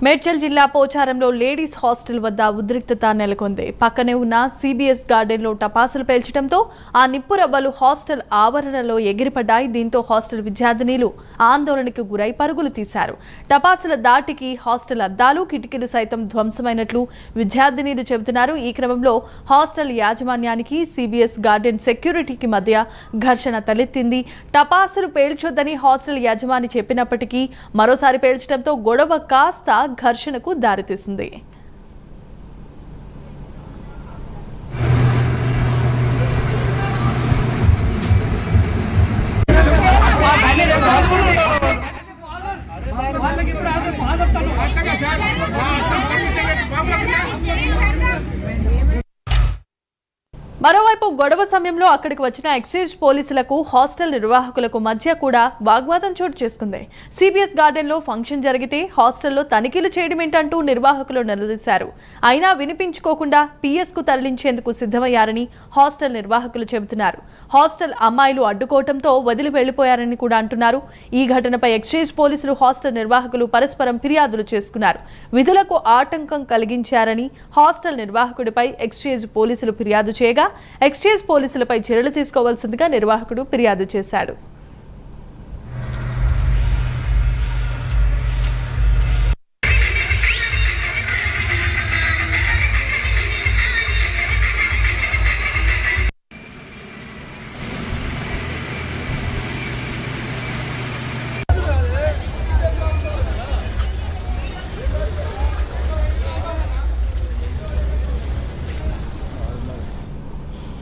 మేడ్చల్ జిల్లా పోచారంలో ladies hostel వద్ద ఉద్రిక్తత నెలకొంది. పక్కనే ఉన్న సిబిఎస్ గార్డెన్లో టపాసులు పేల్చడంతో ఆ నిప్పురవ్వలు హాస్టల్ ఆవరణలో ఎగిరిపడ్డాయి. దీంతో హాస్టల్ విద్యార్థినీలు ఆందోళనకు గురై పరుగులు తీశారు. టపాసుల దాటికి హాస్టల్ అద్దాలు, కిటికీలు సైతం ధ్వంసమైనట్లు విద్యార్థినీలు చెబుతున్నారు. ఈ క్రమంలో హాస్టల్ యాజమాన్యానికి సిబిఎస్ గార్డెన్ సెక్యూరిటీకి మధ్య ఘర్షణ తలెత్తింది. టపాసులు పేల్చొద్దని హాస్టల్ యాజమాని చెప్పినప్పటికీ మరోసారి పేల్చడంతో గొడవ కాస్త ఘర్షణకు దారితీసింది. మరోవైపు గొడవ సమయంలో అక్కడికి వచ్చిన ఎక్సైజ్ పోలీసులకు హాస్టల్ నిర్వాహకులకు మధ్య కూడా వాగ్వాదం చోటు చేసుకుంది. సిబిఎస్ గార్డెన్లో ఫంక్షన్ జరిగితే హాస్టల్లో తనిఖీలు చేయడం ఏంటంటూ నిర్వాహకులు నిలదీశారు. అయినా వినిపించుకోకుండా పిఎస్కు తరలించేందుకు సిద్ధమయ్యారని హాస్టల్ నిర్వాహకులు చెబుతున్నారు. హాస్టల్ అమ్మాయిలు అడ్డుకోవడంతో వదిలి వెళ్లిపోయారని కూడా అంటున్నారు. ఈ ఘటనపై ఎక్సైజ్ పోలీసులు హాస్టల్ నిర్వాహకులు పరస్పరం ఫిర్యాదులు చేసుకున్నారు. విధులకు ఆటంకం కలిగించారని హాస్టల్ నిర్వాహకుడిపై ఎక్సైజ్ పోలీసులు ఫిర్యాదు చేయగా ఎక్సైజ్ పోలీసులపై చర్యలు తీసుకోవాల్సిందిగా నిర్వాహకుడు ఫిర్యాదు చేశాడు.